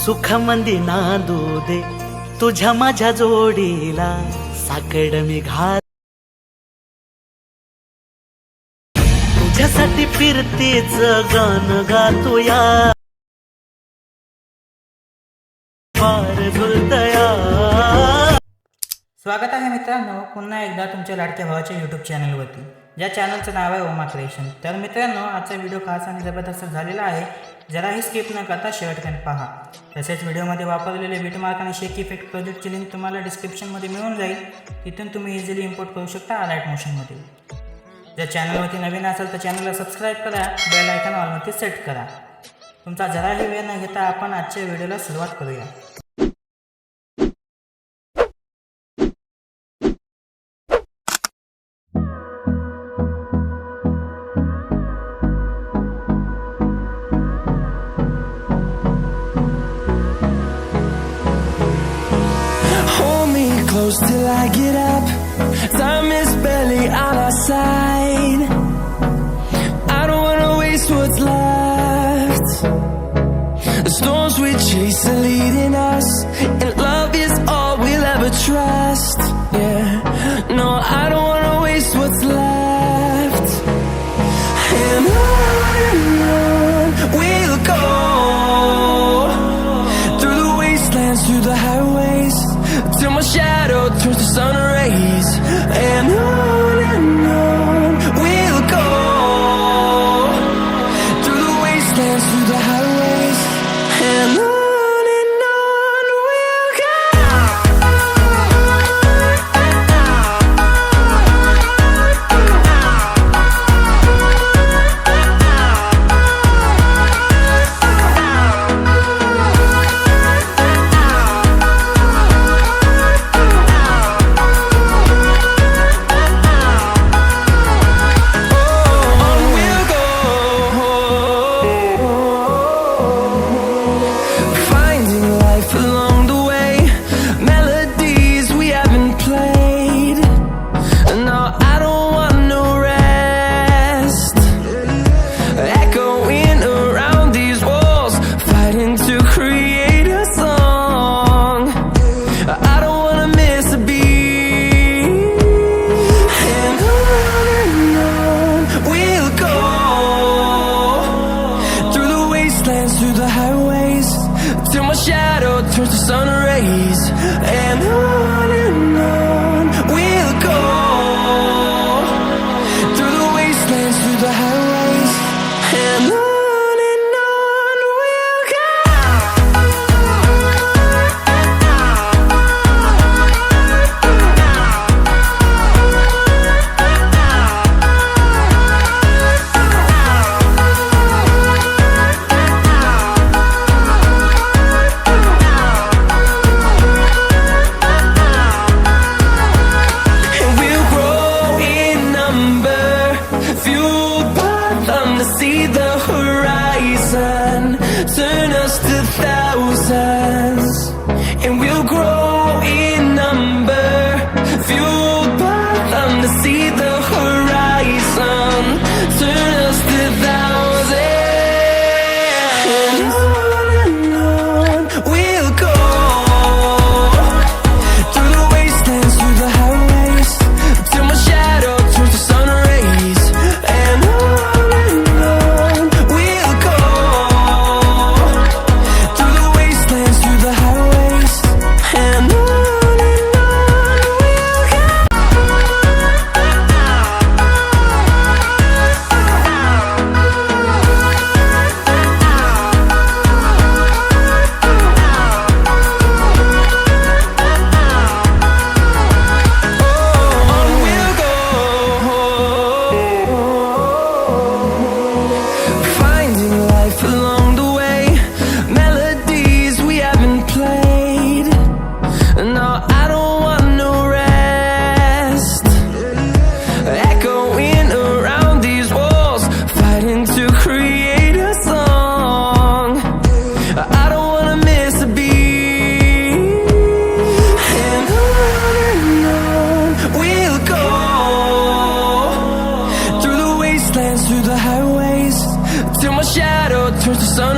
सुखमंदी नांदू दे तुझ्या माझ्या जोडीला साकड मी घाल तुझ्यासाठी फिरतेच गाणं गातो या फार झुलतया। स्वागत आहे मित्रांनो पुन्हा एकदा तुमच्या लाडक्या भावाच्या यूट्यूब चॅनलवरती, ज्या चॅनलचं नाव आहे ओमा क्रिएशन। तर मित्रांनो आजचा व्हिडिओ खास आणि जबरदस्त झालेला आहे, जराही स्किप न करता शेवटपर्यंत पहा। तसेच व्हिडिओमध्ये वापरलेले बीटमार्क आणि शेक इफेक्ट प्रोजेक्टची लिंक तुम्हाला डिस्क्रिप्शनमध्ये मिळून जाईल, तिथून तुम्ही इझिली इम्पोर्ट करू शकता अलाइट मोशनमध्ये। जर चॅनलवरती नवीन असेल तर चॅनलला सबस्क्राईब करा, बेल आयकॉन ऑलवरती सेट करा। तुमचा जराही वेळ न घेता आपण आजच्या व्हिडिओला सुरुवात करूया। Close till I get up, time is barely on our side. I don't wanna waste what's left. The storms we chase are leading us, and love is all we'll ever trust. Yeah, no, I don't wanna waste what's left. And on we'll go, through the wastelands, through the highways, till my shadow turns to sun rays. And on we'll go, through the wastelands, through the highways. And on we'll go. Through the highways, till my shadow turns to sun rays. And on we'll go, through the wastelands, through the highways. And on we'll go. See the horizon, turn us to thousands, and we'll grow in number, fueled by them to see the horizon, turn us to thousands. And on we'll go, through the wastelands, through the highways, till my shadow turns to sun rays. And through the highways, till my shadow turns to sun